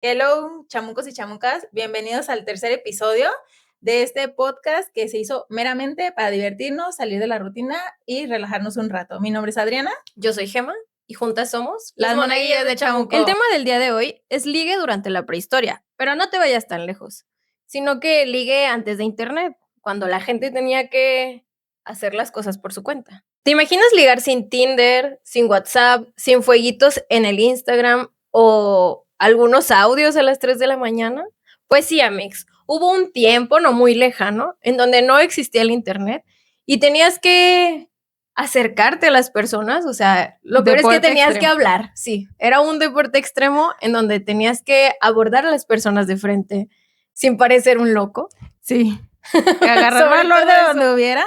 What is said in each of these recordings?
Hello, chamucos y chamucas, bienvenidos al tercer episodio de este podcast que se hizo meramente para divertirnos, salir de la rutina y relajarnos un rato. Mi nombre es Adriana. Yo soy Gema y juntas somos Las Monaguillas de Chamuco. El tema del día de hoy es ligue durante la prehistoria, pero no te vayas tan lejos, sino que ligue antes de internet, cuando la gente tenía que hacer las cosas por su cuenta. ¿Te imaginas ligar sin Tinder, sin WhatsApp, sin fueguitos en el Instagram o algunos audios a las 3 de la mañana? Pues sí, amigos, hubo un tiempo no muy lejano en donde no existía el internet y tenías que acercarte a las personas, o sea, lo peor es que tenías que hablar, sí, era un deporte extremo en donde tenías que abordar a las personas de frente sin parecer un loco. Sí, agarrar valor de donde hubiera.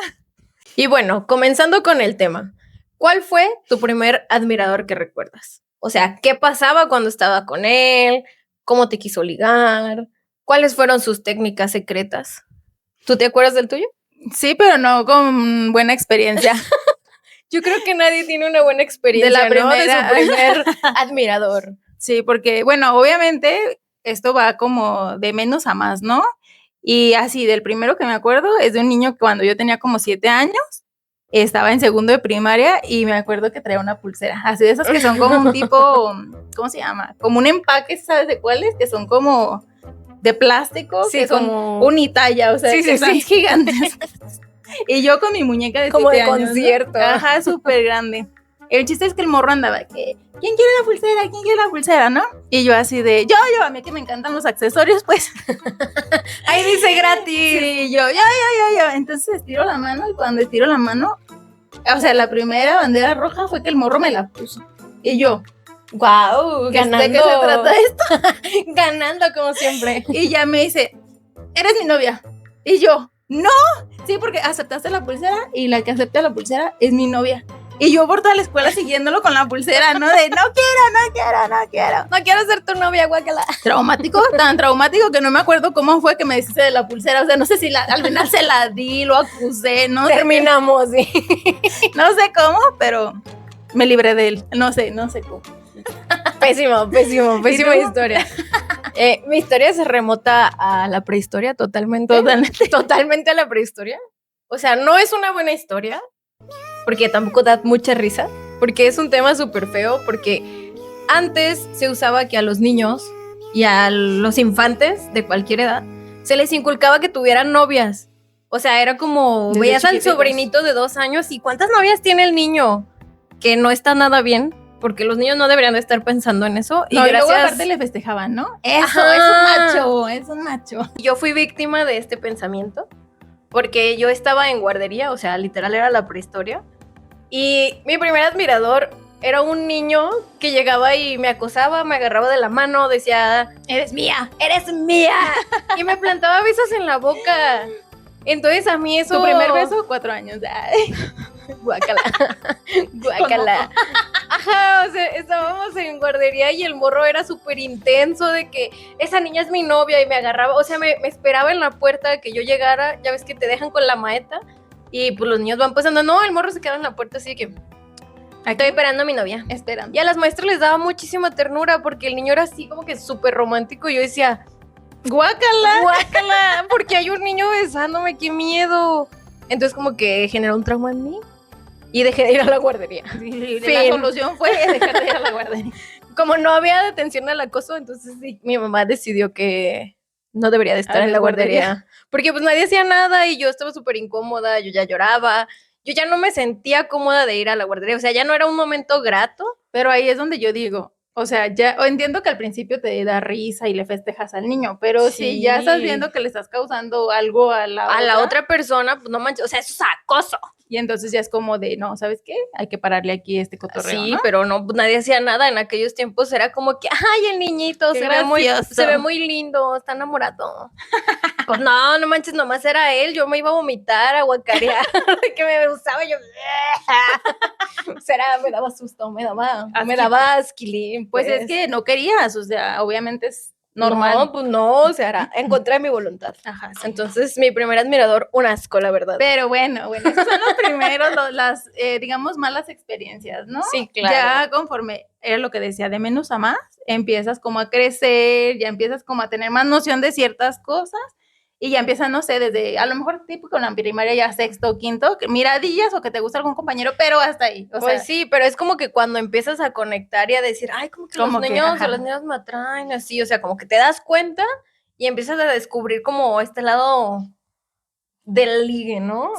Y bueno, comenzando con el tema, ¿cuál fue tu primer admirador que recuerdas? O sea, ¿qué pasaba cuando estaba con él? ¿Cómo te quiso ligar? ¿Cuáles fueron sus técnicas secretas? ¿Tú te acuerdas del tuyo? Sí, pero no con buena experiencia. Yo creo que nadie tiene una buena experiencia, de su primer admirador. Sí, porque, bueno, obviamente esto va como de menos a más, ¿no? Y así, del primero que me acuerdo es de un niño que cuando yo tenía como 7 años, estaba en segundo de primaria y me acuerdo que traía una pulsera, así de esas que son como un tipo, ¿cómo se llama? Como un empaque, ¿sabes de cuáles? Que son como de plástico, sí, que son como unitalla, o sea, que son gigantes. Y yo con mi muñeca de 7 como de años, concierto. ¿no? Ajá, súper grande. El chiste es que el morro andaba que, ¿quién quiere la pulsera? ¿Quién quiere la pulsera? ¿No? Y yo así de, yo, a mí que me encantan los accesorios, pues. Ahí dice gratis. Sí, yo. Entonces estiro la mano y cuando estiro la mano, o sea, la primera bandera roja fue que el morro me la puso. Y yo, wow, ganando. ¿de qué se trata esto? Ganando como siempre. Y ya me dice, eres mi novia. Y yo, no, sí, porque aceptaste la pulsera y la que acepta la pulsera es mi novia. Y yo por toda la escuela siguiéndolo con la pulsera, ¿no? De no quiero ser tu novia, guácala. Traumático, tan traumático que no me acuerdo cómo fue que me deshice de la pulsera. O sea, no sé si al final se la di, lo acusé, no terminamos, sé. Sí. No sé cómo, pero me libré de él. No sé cómo. Pésima historia. Mi historia se remota a la prehistoria totalmente a la prehistoria. O sea, no es una buena historia, porque tampoco da mucha risa, porque es un tema súper feo, porque antes se usaba que a los niños y a los infantes de cualquier edad se les inculcaba que tuvieran novias. O sea, era como, veías al sobrinito de 2 años y ¿cuántas novias tiene el niño? Que no está nada bien, porque los niños no deberían de estar pensando en eso. No, y luego aparte le festejaban, ¿no? Eso, es un macho. Yo fui víctima de este pensamiento, porque yo estaba en guardería, o sea, literal era la prehistoria, y mi primer admirador era un niño que llegaba y me acosaba, me agarraba de la mano, decía, eres mía, y me plantaba besos en la boca. Entonces a mí eso... ¿Tu primer beso? 4 años. Guácala. Ajá, o sea, estábamos en guardería y el morro era súper intenso de que esa niña es mi novia y me agarraba, o sea, me esperaba en la puerta que yo llegara, ya ves que te dejan con la maeta y pues los niños van pasando, no, el morro se queda en la puerta así de que estoy esperando a mi novia. Esperando. Y a las maestras les daba muchísima ternura porque el niño era así como que súper romántico y yo decía, guácala, porque hay un niño besándome, qué miedo. Entonces como que generó un trauma en mí y dejé de ir a la guardería. Sí, la solución fue dejar de ir a la guardería. Como no había detención al acoso, entonces sí, mi mamá decidió que no debería de estar en la guardería. Porque pues nadie hacía nada y yo estaba súper incómoda, yo ya lloraba, yo ya no me sentía cómoda de ir a la guardería, o sea, ya no era un momento grato. Pero ahí es donde yo digo, o sea, ya entiendo que al principio te da risa y le festejas al niño, pero si ya estás viendo que le estás causando algo a la otra persona, pues no manches, o sea, eso es acoso. Y entonces ya es como de, no, ¿sabes qué? Hay que pararle aquí este cotorreo, sí, ¿no? pero no, nadie hacía nada. En aquellos tiempos era como que, ay, el niñito se ve muy lindo, está enamorado. Pues no manches, nomás era él. Yo me iba a vomitar, a guacarear, que me gustaba. Yo, me daba susto, me daba asquilín. Pues es que no querías, o sea, obviamente normal. No, pues no, o sea, era en contra de mi voluntad. Ajá, sí. Entonces, mi primer admirador, un asco, la verdad. Pero bueno, esos son los primeros, las, digamos, malas experiencias, ¿no? Sí, claro. Ya conforme, era lo que decía, de menos a más, empiezas como a crecer, ya empiezas como a tener más noción de ciertas cosas, y ya empiezas, no sé, desde, a lo mejor tipo con la primaria ya sexto, quinto, miradillas o que te gusta algún compañero, pero hasta ahí. O Pues sea, sí, pero es como que cuando empiezas a conectar y a decir, ay, como que Como los que, niños ajá. o las niñas me atraen, así, o sea, como que te das cuenta y empiezas a descubrir como este lado del ligue, ¿no?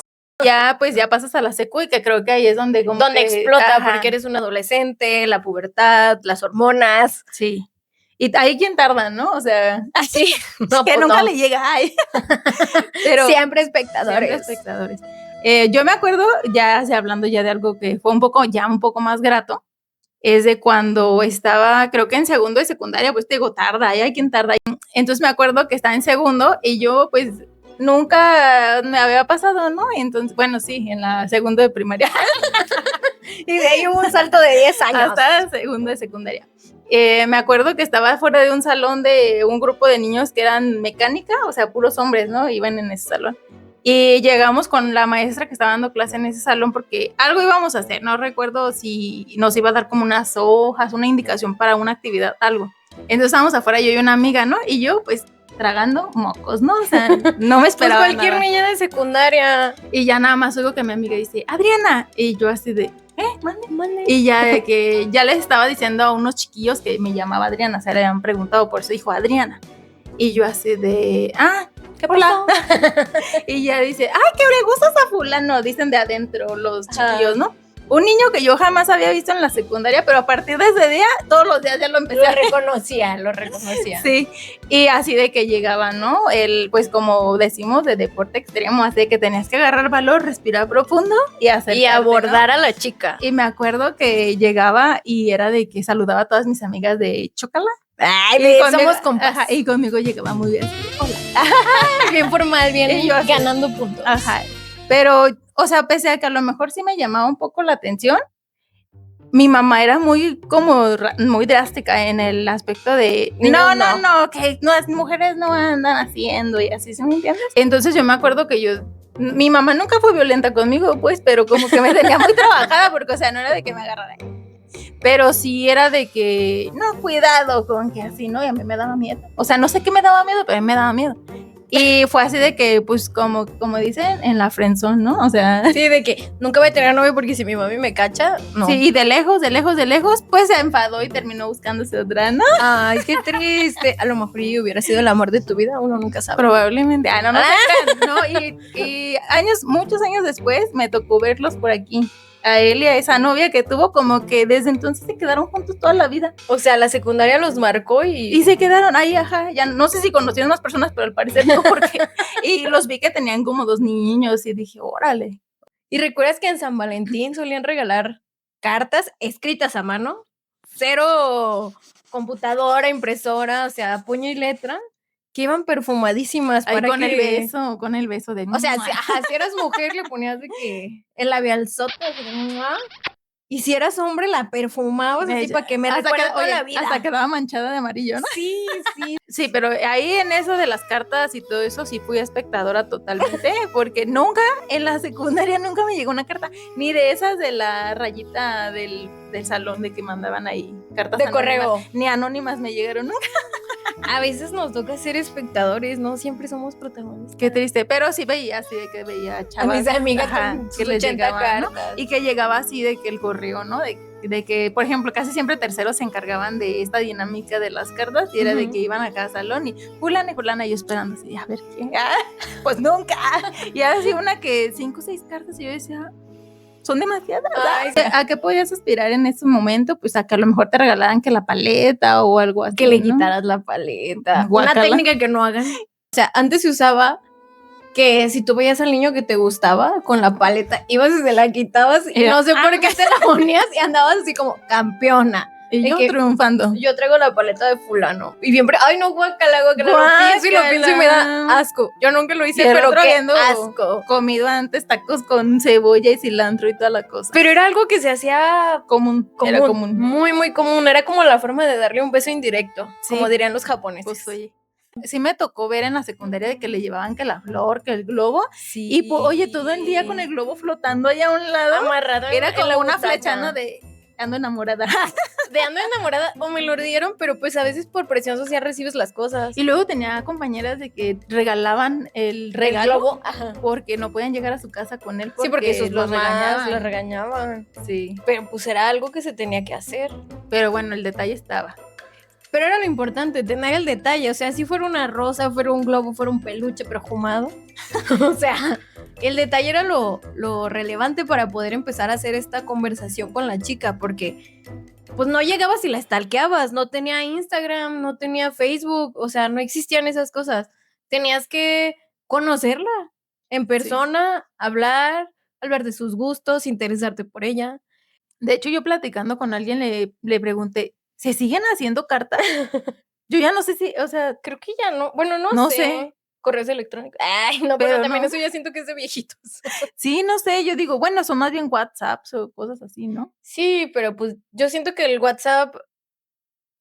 ya pues ya pasas a la secu y que creo que ahí es donde como Donde que, explota, ajá, porque eres un adolescente, la pubertad, las hormonas. sí. Y ahí quien tarda, ¿no? O sea, Así, no, que pues nunca no. le llega. Ay. Pero Siempre espectadores. siempre espectadores. Yo me acuerdo, ya hablando ya de algo que fue un poco más grato, es de cuando estaba, creo que en segundo de secundaria, pues te digo, tarda, hay quien tarda. Entonces me acuerdo que estaba en segundo y yo pues nunca me había pasado, ¿no? Entonces, bueno, sí, en la segundo de primaria. Y de ahí hubo un salto de 10 años. Hasta segundo de secundaria. Me acuerdo que estaba fuera de un salón de un grupo de niños que eran mecánica, o sea, puros hombres, ¿no? Iban en ese salón. Y llegamos con la maestra que estaba dando clase en ese salón porque algo íbamos a hacer, no recuerdo si nos iba a dar como unas hojas, una indicación para una actividad, algo. Entonces estábamos afuera, yo y una amiga, ¿no? Y yo, pues, tragando mocos, ¿no? O sea, no me esperaba pues cualquier nada. niña de secundaria. Y ya nada más oigo que mi amiga dice, Adriana, y yo así de, mande. Y ya de que ya les estaba diciendo a unos chiquillos que me llamaba Adriana, o sea, le habían preguntado por su hijo Adriana. Y yo así de, ¿Qué hola. Y ya dice, que le gustas a fulano, dicen de adentro los chiquillos, ¿no? Un niño que yo jamás había visto en la secundaria, pero a partir de ese día, todos los días ya lo empecé Lo reconocía. Sí, y así de que llegaba, ¿no? Pues como decimos, de deporte extremo, así de que tenías que agarrar valor, respirar profundo y hacer. Y abordar, ¿no?, a la chica. Y me acuerdo que llegaba y era de que saludaba a todas mis amigas de Chócala. Ay, somos compas. Ajá, y conmigo llegaba muy bien. Hola. Bien formal, bien yo así, ganando puntos. Ajá. Pero, o sea, pese a que a lo mejor sí me llamaba un poco la atención, mi mamá era muy drástica en el aspecto de no, que las mujeres no andan haciendo y así, ¿se me entiendes? Entonces yo me acuerdo que mi mamá nunca fue violenta conmigo, pues, pero como que me tenía muy trabajada porque, o sea, no era de que me agarrara. Pero sí era de que, no, cuidado con que así, ¿no? Y a mí me daba miedo. O sea, no sé qué me daba miedo, pero a mí me daba miedo. Y fue así de que, pues, como dicen, en la friendzone, ¿no? O sea. Sí, de que nunca voy a tener novio porque si mi mami me cacha, no. Sí, y de lejos, pues se enfadó y terminó buscándose otra, ¿no? Ay, qué triste. A lo mejor yo hubiera sido el amor de tu vida, uno nunca sabe. Probablemente. No se crean, ¿no? Y muchos años después, me tocó verlos por aquí. A él y a esa novia que tuvo, como que desde entonces se quedaron juntos toda la vida. O sea, la secundaria los marcó y se quedaron ahí, ajá. Ya no sé si conocieron más personas, pero al parecer no, porque. Y los vi que tenían como 2 niños y dije, órale. ¿Y recuerdas que en San Valentín solían regalar cartas escritas a mano? Cero computadora, impresora, o sea, puño y letra, que iban perfumadísimas. Ay, con el beso de. O sea, si eras mujer le ponías de que el labial soto, y si eras hombre la perfumabas así para que me recuerde toda la vida. Hasta quedaba manchada de amarillo, ¿no? Sí. Sí, pero ahí en eso de las cartas y todo eso sí fui espectadora totalmente, porque nunca en la secundaria nunca me llegó una carta, ni de esas de la rayita del salón de que mandaban ahí cartas de anónimas, correo, ni anónimas me llegaron nunca. A veces nos toca ser espectadores, no siempre somos protagonistas. Qué triste, pero sí veía así de que veía chavas a mis amigas que les llegaban, ¿no? Y que llegaba así de que el correo, ¿no? De que, por ejemplo, casi siempre terceros se encargaban de esta dinámica de las cartas y era de que iban a cada salón y fulana y yo esperando así, a ver quién, pues nunca. Y así una que 5 o 6 cartas y yo decía, son demasiadas. ¿A qué podías aspirar en ese momento? Pues a que a lo mejor te regalaran que la paleta o algo así, que le quitaras la paleta. Guácala. Una técnica que no hagan. O sea, antes se usaba que si tú veías al niño que te gustaba con la paleta, ibas y se la quitabas y no sé por qué te la ponías y andabas así como campeona. Y yo que triunfando. yo traigo la paleta de fulano. Y siempre, ay no, guácala, lo pienso y me da asco. Yo nunca lo hice, pero qué asco. Comido antes tacos con cebolla y cilantro y toda la cosa. Pero era algo que se hacía común. Era común. Muy, muy común. Era como la forma de darle un beso indirecto, Sí. como dirían los japoneses. Pues oye, sí me tocó ver en la secundaria de que le llevaban que la flor, que el globo. Sí. Y pues, oye, todo el día con el globo flotando allá a un lado. Amarrado Era como una butaca. flechana de ando enamorada. De ando enamorada, o me lo dieron, pero pues a veces por presión social recibes las cosas. Y luego tenía compañeras de que regalaban el regalo. El globo, ajá. Porque no podían llegar a su casa con él. Sí, porque sus los mamás los regañaban. Sí. Pero pues era algo que se tenía que hacer. Pero bueno, el detalle estaba. Pero era lo importante, tener el detalle. O sea, si fuera una rosa, fuera un globo, fuera un peluche perfumado. O sea, el detalle era lo relevante para poder empezar a hacer esta conversación con la chica. Porque pues no llegabas y la stalkeabas. No tenía Instagram, no tenía Facebook. O sea, no existían esas cosas. Tenías que conocerla en persona, sí. hablar de sus gustos, interesarte por ella. De hecho, yo platicando con alguien le pregunté, ¿se siguen haciendo cartas? Yo ya no sé si, o sea, creo que ya no, bueno, no sé. Correos electrónicos. Ay, no, pero también eso ya siento que es de viejitos. Sí, no sé, yo digo, bueno, son más bien WhatsApps o cosas así, ¿no? Sí, pero pues yo siento que el WhatsApp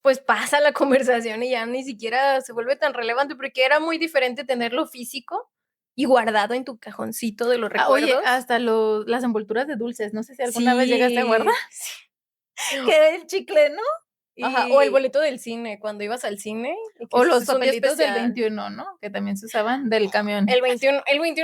pues pasa la conversación y ya ni siquiera se vuelve tan relevante porque era muy diferente tenerlo físico y guardado en tu cajoncito de los recuerdos. Oye, hasta las envolturas de dulces, no sé si alguna vez llegaste a guardar. Sí. Que era el chicle, ¿no? Ajá, o el boleto del cine, cuando ibas al cine. O los papelitos del 21, ¿no? Que también se usaban del camión. El 21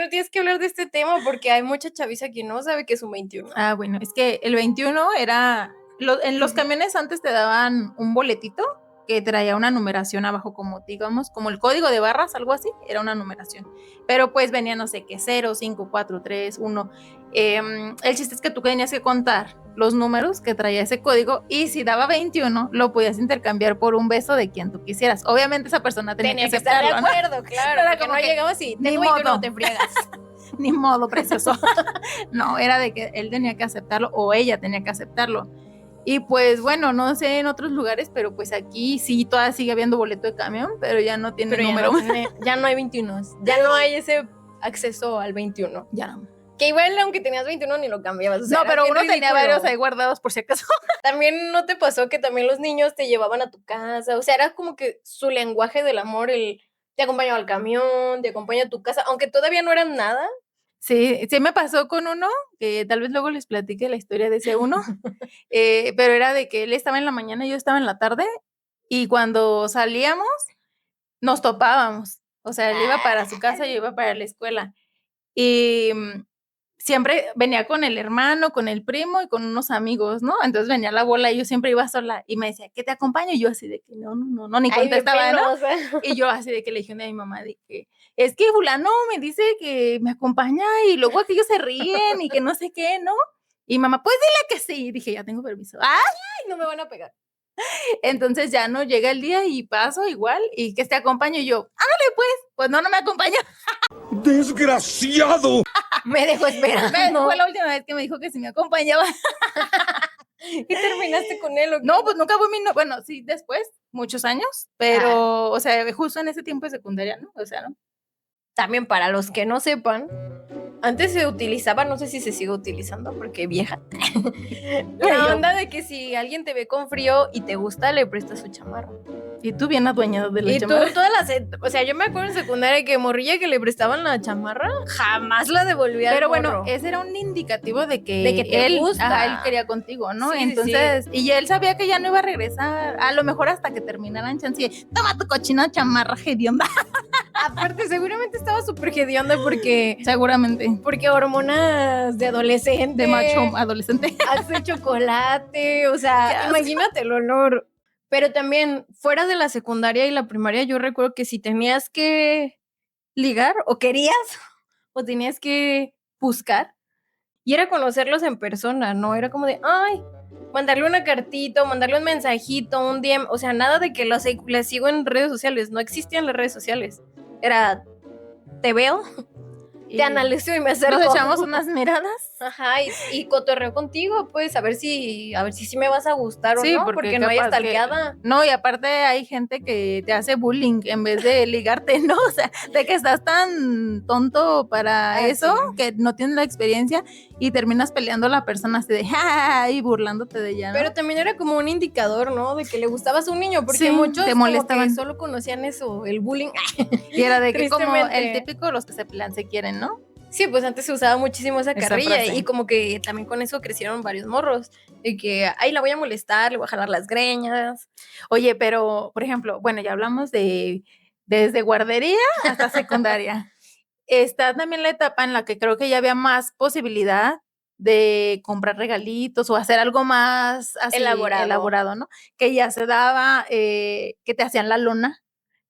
tienes que hablar de este tema porque hay mucha chaviza que no sabe que es un 21. Ah, bueno, es que el 21 era... en los camiones antes te daban un boletito que traía una numeración abajo, como digamos, como el código de barras, algo así, era una numeración. Pero pues venía, no sé qué, 0, 5, 4, 3, 1. El chiste es que tú tenías que contar los números que traía ese código y si daba 21, lo podías intercambiar por un beso de quien tú quisieras. Obviamente esa persona tenía que estar de aceptarlo, acuerdo, ¿no? Claro, era porque como no que, llegaba así, ni tengo 21, no te friegas. Ni modo, precioso. No, era de que él tenía que aceptarlo o ella tenía que aceptarlo. Y pues bueno, no sé en otros lugares, pero pues aquí sí todavía sigue habiendo boleto de camión, pero ya no tiene número. Ya no hay 21, ya no hay ese acceso al 21. Ya no. Que igual aunque tenías 21 ni lo cambiabas. O sea, no, pero uno tenía varios ahí guardados por si acaso. También no te pasó que también los niños te llevaban a tu casa, o sea, era como que su lenguaje del amor, te acompañaba al camión, te acompaña a tu casa, aunque todavía no eran nada. Sí, sí me pasó con uno, que tal vez luego les platique la historia de ese uno, pero era de que él estaba en la mañana y yo estaba en la tarde, y cuando salíamos, nos topábamos, o sea, él iba para su casa y yo iba para la escuela, y siempre venía con el hermano, con el primo y con unos amigos, ¿no? Entonces venía la bola y yo siempre iba sola y me decía, ¿qué te acompaño? Y yo así de que no, ni contestaba, ¿no? Y yo así de que le dije a mi mamá de que es que fulano me dice que me acompaña y luego aquellos se ríen y que no sé qué, ¿no? Y mamá, pues dile que sí. Y dije, ya tengo permiso. ¡Ay, no me van a pegar! Entonces ya no llega el día y paso igual y que te acompaño y yo, ándale pues no me acompaña. ¡Desgraciado! Me dejó esperando. Fue la última vez que me dijo que si me acompañaba. ¿Y terminaste con él o qué? No, pues nunca fue bueno, sí, después, muchos años, pero, o sea, justo en ese tiempo de secundaria, ¿no? O sea, ¿no? También para los que no sepan, antes se utilizaba, no sé si se sigue utilizando porque vieja, la onda de que si alguien te ve con frío y te gusta, le prestas su chamarra. Y tú bien adueñado de la chamarra. Y tú o sea, yo me acuerdo en secundaria que morrilla que le prestaban la chamarra, jamás la devolvía. Pero bueno, ese era un indicativo de que te gusta. Él quería contigo, ¿no? Sí, entonces, sí. Y él sabía que ya no iba a regresar, a lo mejor hasta que terminaran chance, toma tu cochina chamarra hedionda. Aparte, seguramente estaba súper hedionda porque... Seguramente. Porque hormonas de adolescente. De macho adolescente. Hace chocolate, o sea, imagínate el olor. Pero también, fuera de la secundaria y la primaria, yo recuerdo que si tenías que ligar, o querías, o tenías que buscar, y era conocerlos en persona, ¿no? Era como de, ay, mandarle una cartita, mandarle un mensajito, un DM, o sea, nada de que las sigo en redes sociales, no existían las redes sociales. Era, te veo, te analizo y me acerco. Nos echamos unas miradas. Ajá, y cotorreo contigo, pues, a ver si sí me vas a gustar o Sí, no, porque no hay capaz que- stalkeada. No, y aparte hay gente que te hace bullying en vez de ligarte, ¿no? O sea, de que estás tan tonto para Ah, eso, sí. que no tienes la experiencia y terminas peleando a la persona así de ¡ja! Y burlándote de ella, ¿no? Pero también era como un indicador, ¿no? De que le gustabas a un niño, porque Sí, muchos te como molestaban. que solo conocían eso, el bullying. Y era de que como Tristemente. el típico los que se pelean se quieren, ¿no? Sí, pues antes se usaba muchísimo esa Esa carrilla frase. y como que también con eso crecieron varios morros. De que, ay, la voy a molestar, le voy a jalar las greñas. Oye, pero, por ejemplo, bueno, ya hablamos de desde guardería hasta secundaria. Está también la etapa en la que creo que ya había más posibilidad de comprar regalitos o hacer algo más así elaborado, ¿no? Que ya se daba, que te hacían la lona.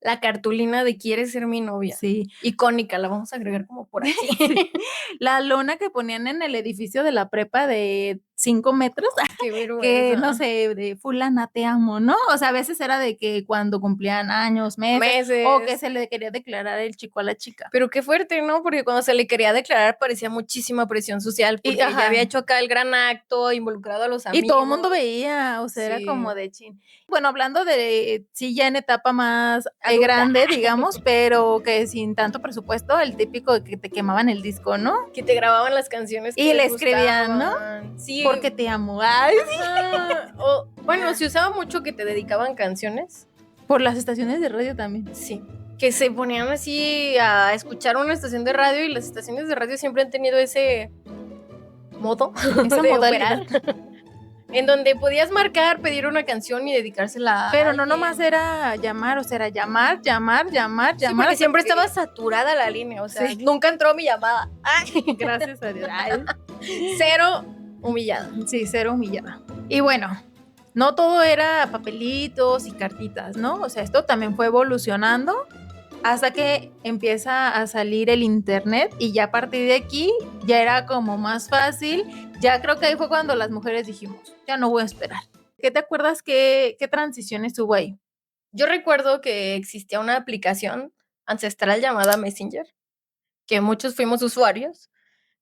La cartulina de ¿quieres ser mi novia? Sí. Icónica, la vamos a agregar como por aquí. Sí. La lona que ponían en el edificio de la prepa de 5 metros, Qué vergüenza. que no sé, de fulana te amo, ¿no? O sea, a veces era de que cuando cumplían años, meses, o que se le quería declarar el chico a la chica. Pero qué fuerte, ¿no? Porque cuando se le quería declarar parecía muchísima presión social, porque ya había hecho acá el gran acto, involucrado a los amigos. Y todo el mundo veía, o sea, Sí. era como de chin. Bueno, hablando de, sí, ya en etapa más grande, digamos, pero que sin tanto presupuesto, el típico de que te quemaban el disco, ¿no? Que te grababan las canciones que Y le les escribían, gustaban. ¿no? Sí. Porque te amo. Ay, Ajá. O, bueno, se usaba mucho que te dedicaban canciones. por las estaciones de radio también. Sí. Que se ponían así a escuchar una estación de radio y las estaciones de radio siempre han tenido ese modo Esa de modalidad. operar, en donde podías marcar, pedir una canción y dedicársela a Pero no alguien. nomás era llamar, o sea, era llamar. Sí, porque siempre estaba saturada la línea, o sea, Sí. nunca entró mi llamada. Ay, Gracias a Dios. Ay. cero humillada. Sí, cero humillada. Y bueno, no todo era papelitos y cartitas, ¿no? O sea, esto también fue evolucionando hasta que empieza a salir el internet y ya a partir de aquí ya era como más fácil. Ya creo que ahí fue cuando las mujeres dijimos, ya no voy a esperar. ¿Qué te acuerdas qué transiciones hubo ahí? Yo recuerdo que existía una aplicación ancestral llamada Messenger, que muchos fuimos usuarios,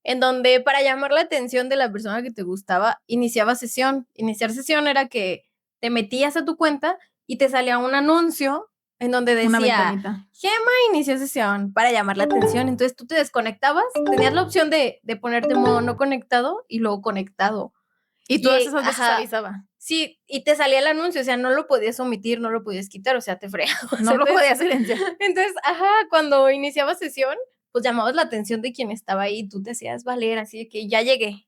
en donde para llamar la atención de la persona que te gustaba, iniciaba sesión. Iniciar sesión era que te metías a tu cuenta y te salía un anuncio en donde Una decía, ventanita. Gema inició sesión para llamar la atención. Entonces tú te desconectabas, tenías la opción de ponerte modo no conectado y luego conectado. Y todas esas veces ajá, avisaba. Sí, y te salía el anuncio, o sea, no lo podías omitir, no lo podías quitar, o sea, te fregabas. No lo podía silenciar. Entonces, cuando iniciaba sesión, pues llamabas la atención de quien estaba ahí y tú te hacías valer, así de que ya llegué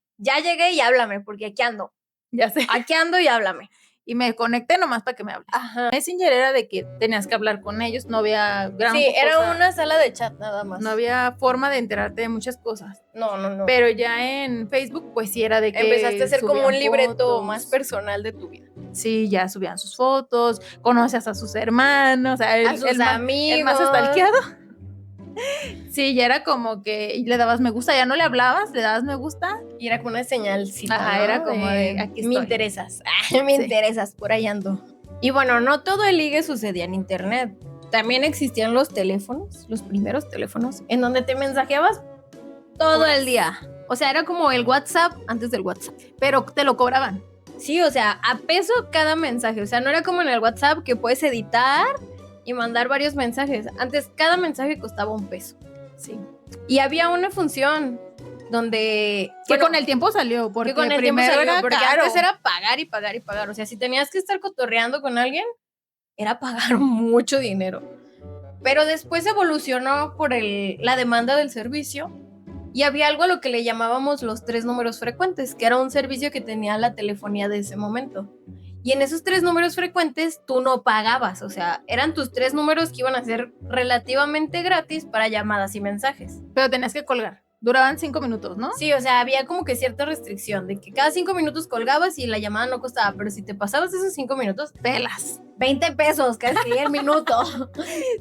y háblame, porque aquí ando. Ya sé. Aquí ando y háblame. Y me conecté nomás para que me hable. Ajá. Messenger era de que tenías que hablar con ellos, no había gran Sí, era cosa, una sala de chat nada más. no había forma de enterarte de muchas cosas. No. Pero ya en Facebook, pues sí era de que empezaste a hacer como un subían libreto fotos. más personal de tu vida. Sí, ya subían sus fotos, conoces a sus hermanos, A sus amigos. el más stalkeado. Sí, ya era como que le dabas me gusta, ya no le hablabas, le dabas me gusta. Y era como una señalcita. Ajá, ¿no? era como de aquí Me estoy. interesas. Me interesas, por ahí ando. Y bueno, no todo el ligue sucedía en internet. También existían los teléfonos, los primeros teléfonos, en donde te mensajeabas todo el día. O sea, era como el WhatsApp antes del WhatsApp. Pero te lo cobraban. Sí, o sea, a peso cada mensaje. O sea, no era como en el WhatsApp que puedes editar y mandar varios mensajes. Antes cada mensaje costaba $1. Sí. Y había una función donde... Que con el tiempo salió, porque con el tiempo primero salió, era porque caro. antes era pagar y pagar y pagar. O sea, si tenías que estar cotorreando con alguien, era pagar mucho dinero. Pero después evolucionó por la demanda del servicio y había algo a lo que le llamábamos los 3 números frecuentes, que era un servicio que tenía la telefonía de ese momento. Y en esos 3 números frecuentes tú no pagabas, o sea, eran tus 3 números que iban a ser relativamente gratis para llamadas y mensajes. Pero tenías que colgar. Duraban 5 minutos, ¿no? Sí, o sea, había como que cierta restricción de que cada 5 minutos colgabas y la llamada no costaba, pero si te pasabas esos 5 minutos, Pelas. $20 casi el minuto.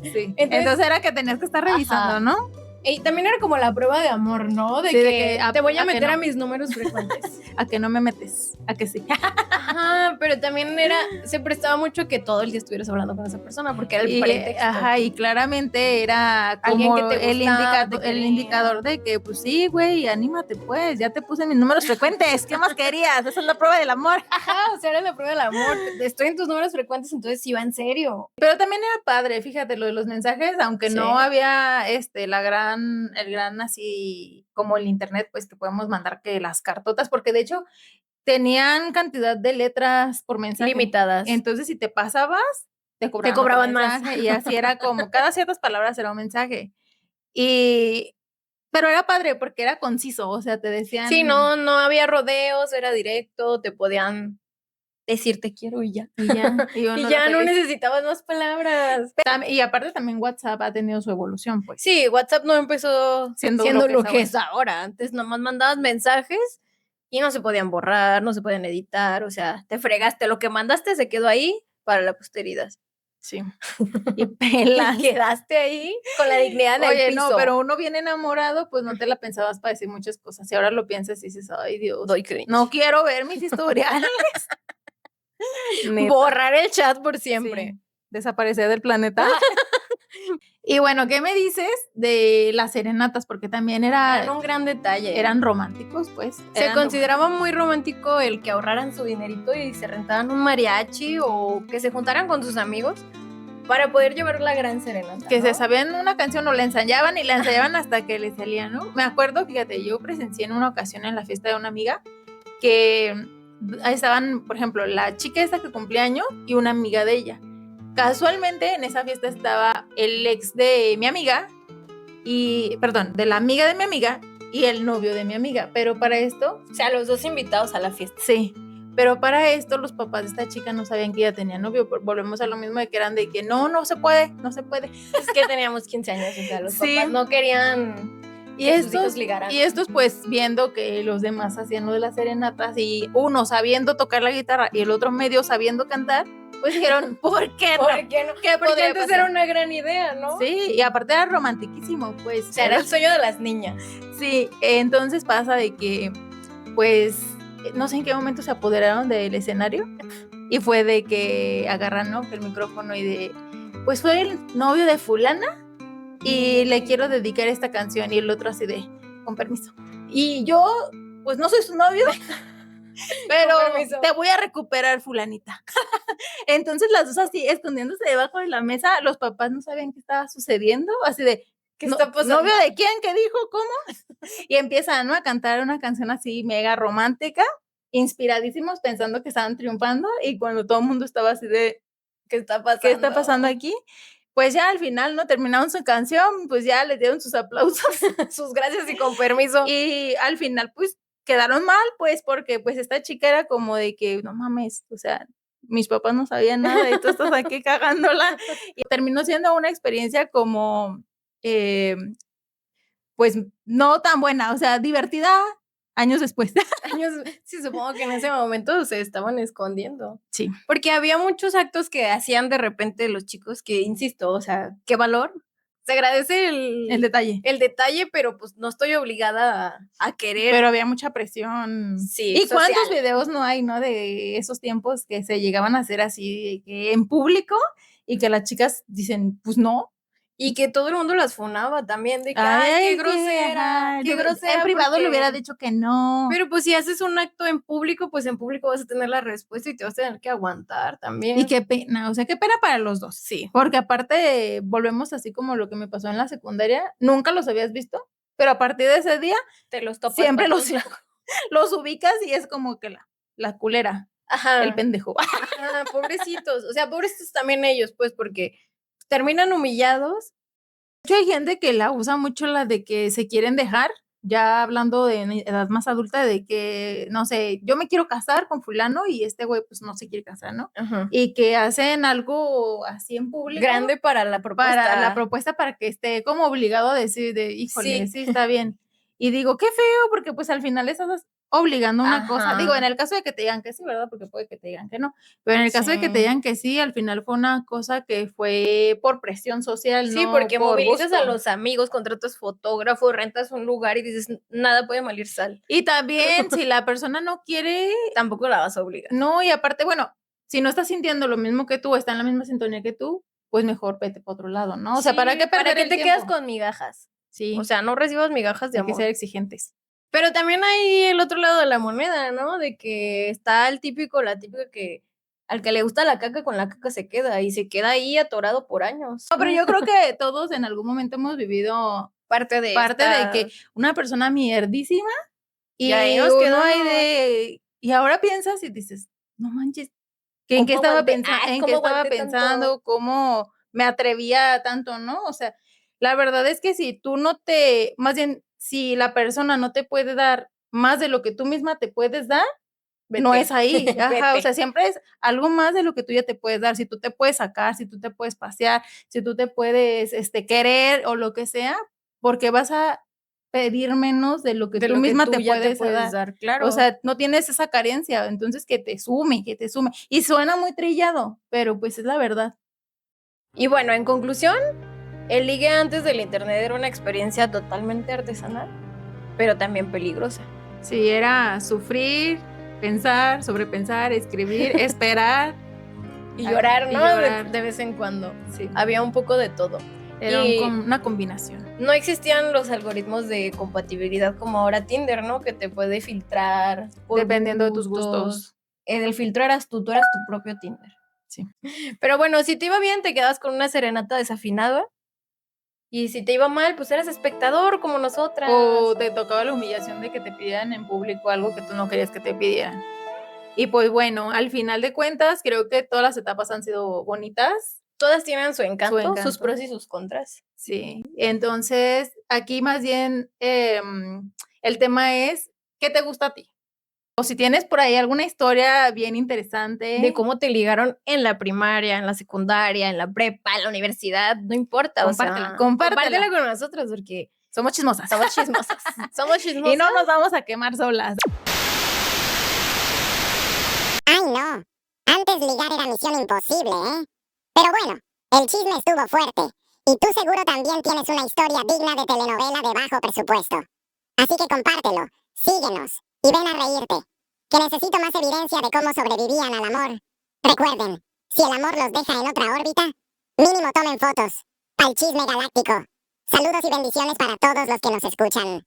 Sí. Entonces era que tenías que estar revisando, Ajá. ¿no? Y también era como la prueba de amor, ¿no? De Sí, que te voy a a que meter no. a mis números frecuentes. A que no me metes, a que sí. Ajá, pero también se prestaba mucho que todo el día estuvieras hablando con esa persona, porque era el Y, pretexto. ajá, y claramente era Alguien como que te el, gustaba, te el quería. indicador de que, pues sí, güey, anímate pues, ya te puse mis números frecuentes, ¿qué más querías? Esa es la prueba del amor. Ajá, o sea, era la prueba del amor. Estoy en tus números frecuentes, entonces sí va en serio. Pero también era padre, fíjate, lo de los mensajes, aunque Sí. no había el gran así como el internet, pues que podemos mandar que las cartotas, porque de hecho tenían cantidad de letras por mensaje. Limitadas. Entonces, si te pasabas, te cobraban, cobraban otro más. mensaje, y así era como cada ciertas palabras era un mensaje. Pero era padre porque era conciso, o sea, te decían. Sí, no había rodeos, era directo, te podían decir te quiero y ya. Y ya, Y ya no necesitabas más palabras. Y aparte también WhatsApp ha tenido su evolución, pues. Sí, WhatsApp no empezó Siendo lo que es ahora. Antes nomás mandabas mensajes y no se podían borrar, no se podían editar, o sea, te fregaste, lo que mandaste se quedó ahí para la posteridad. Sí. Y pelas. Y quedaste ahí con la dignidad en el Oye, piso. no, pero uno bien enamorado, pues no te la pensabas para decir muchas cosas. Y ahora lo piensas y dices, ay Dios, Doy cringe. no quiero ver mis historiales. Neta. Borrar el chat por siempre. Sí. Desaparecer del planeta. Y bueno, ¿qué me dices de las serenatas? Porque también Eran un gran detalle. eran románticos, pues. Se consideraba muy romántico el que ahorraran su dinerito y se rentaran un mariachi o que se juntaran con sus amigos para poder llevar la gran serenata. Que ¿no? se sabían una canción o la ensayaban y la ensayaban hasta que les salía, ¿no? Me acuerdo, fíjate, yo presencié en una ocasión en la fiesta de una amiga que estaban, por ejemplo, la chica esta que cumplía años y una amiga de ella. Casualmente en esa fiesta estaba el ex de mi amiga de la amiga de mi amiga y el novio de mi amiga, pero para esto, o sea, los dos invitados a la fiesta. sí, pero para esto los papás de esta chica no sabían que ella tenía novio, volvemos a lo mismo de que eran de que no se puede. Es que teníamos 15 años, o sea, los papás no querían que sus hijos ligaran. Y estos pues viendo que los demás hacían lo de las serenatas y uno sabiendo tocar la guitarra y el otro medio sabiendo cantar, pues dijeron, ¿por qué no? ¿Por qué no? Porque antes pasar? era una gran idea, ¿no? Sí, y aparte era romantiquísimo, pues. O sea, era el sueño de las niñas. Sí, entonces pasa de que, pues, no sé en qué momento se apoderaron del escenario y fue de que agarran, ¿no? El micrófono y de, pues fue el novio de fulana y le quiero dedicar esta canción y el otro así de, con permiso. Y yo, pues no soy su novio, pero te voy a recuperar, fulanita. Entonces las dos así, escondiéndose debajo de la mesa, los papás no sabían qué estaba sucediendo, así de, ¿qué está pasando? ¿Novio de quién? ¿Qué dijo? ¿Cómo? Y empiezan, ¿no? a cantar una canción así mega romántica, inspiradísimos, pensando que estaban triunfando, y cuando todo el mundo estaba así de, ¿qué está pasando? ¿Qué está pasando aquí? Pues ya al final, ¿no? Terminaron su canción, pues ya les dieron sus aplausos, sus gracias y con permiso. Y al final, pues, quedaron mal, pues, porque pues esta chica era como de que, no mames, o sea, mis papás no sabían nada y tú estás aquí cagándola. Y terminó siendo una experiencia como, pues, no tan buena, o sea, divertida años después. Sí, supongo que en ese momento se estaban escondiendo. Sí. Porque había muchos actos que hacían de repente los chicos que, insisto, o sea, qué valor. Se agradece el detalle. El detalle, pero pues no estoy obligada a querer. Pero había mucha presión. Sí, ¿Y social? ¿Cuántos videos no hay, no? De esos tiempos que se llegaban a hacer así en público y que las chicas dicen, pues no. Y que todo el mundo las funaba también, de que, ay, qué grosera, qué grosera. En privado le hubiera dicho que no. Pero pues si haces un acto en público, pues en público vas a tener la respuesta y te vas a tener que aguantar también. Y qué pena, o sea, qué pena para los dos. Sí. Porque aparte, volvemos así como lo que me pasó en la secundaria, nunca los habías visto, pero a partir de ese día, te los topas. Siempre los ubicas y es como que la culera. Ajá. El pendejo. Ajá, pobrecitos. O sea, pobrecitos también ellos, pues, porque terminan humillados. Hay gente que la usa mucho, la de que se quieren dejar, ya hablando de edad más adulta, de que, no sé, yo me quiero casar con fulano y este güey pues no se quiere casar, ¿no? Ajá. Y que hacen algo así en público. Grande para la propuesta. Para que esté como obligado a decir de, híjole, sí está bien. Y digo, qué feo, porque pues al final obligando a una cosa. Ajá. Digo, en el caso de que te digan que sí, ¿verdad? Porque puede que te digan que no. Pero en el caso de que te Sí. digan que sí, al final fue una cosa que fue por presión social, Sí, no porque por movilizas a gusto. los amigos, contratas fotógrafo, rentas un lugar y dices: "Nada puede malir sal". Y también, si la persona no quiere, Tampoco la vas a obligar. no, y aparte, bueno, si no está sintiendo lo mismo que tú, está en la misma sintonía que tú, pues mejor vete para otro lado, ¿no? O sea, ¿para Sí, qué ¿para perder qué el te quedas tiempo? con migajas? Sí, O sea, no recibas migajas de hay que amor. ser exigentes. Pero también hay el otro lado de la moneda, ¿no? De que está el típico, la típica que al que le gusta la caca, con la caca se queda y se queda ahí atorado por años. No, pero yo creo que todos en algún momento hemos vivido Parte de parte de que esta una persona mierdísima y ahí y nos uno hay quedamos. de y ahora piensas y dices: "No manches, ¿que en qué ¿Cómo estaba aguanté? pensa en qué ¿Cómo estaba aguanté tanto? pensando? ¿Cómo me atrevía a tanto?", ¿no? O sea, la verdad es que si tú no te más bien, si la persona no te puede dar más de lo que tú misma te puedes dar, no Vete, es ahí. Ajá, o vete. sea, siempre es algo más de lo que tú ya te puedes dar. Si tú te puedes sacar, si tú te puedes pasear, si tú te puedes, querer o lo que sea, ¿por qué vas a pedir menos de lo que De tú lo que misma tú te ya te puedes puedes dar? dar, O claro. sea, no tienes esa carencia, entonces que te sume, que te sume. Y suena muy trillado, pero pues es la verdad. Y bueno, en conclusión, el ligue antes del Internet era una experiencia totalmente artesanal, pero también peligrosa. Sí, era sufrir, pensar, sobrepensar, escribir, esperar, Y llorar, y ¿no? llorar. De vez en cuando. Sí, Había un poco de todo. era Y una combinación. no existían los algoritmos de compatibilidad como ahora Tinder, ¿no? Que te puede filtrar por Dependiendo de tus gustos. El filtro eras tú eras tu propio Tinder. Sí. Pero bueno, si te iba bien, te quedabas con una serenata desafinada. Y si te iba mal, pues eras espectador como nosotras. O te tocaba la humillación de que te pidieran en público algo que tú no querías que te pidieran. Y pues bueno, al final de cuentas, creo que todas las etapas han sido bonitas. Todas tienen su encanto, sus encanto. pros y sus contras. Sí, entonces aquí más bien el tema es, ¿qué te gusta a ti? O si tienes por ahí alguna historia bien De interesante, cómo te ligaron en la primaria, en la secundaria, en la prepa, en la universidad, no importa, o compártela, sea, compártela. compártela con nosotros porque Somos chismosas. somos chismosas. Somos Y chismosas. no nos vamos a quemar solas. Ay, no. Antes ligar era misión imposible, ¿eh? Pero bueno, el chisme estuvo fuerte. Y tú seguro también tienes una historia digna de telenovela de bajo presupuesto. Así que compártelo, síguenos y ven a reírte. Que necesito más evidencia de cómo sobrevivían al amor. Recuerden, si el amor los deja en otra órbita, mínimo tomen fotos. Al chisme galáctico. Saludos y bendiciones para todos los que nos escuchan.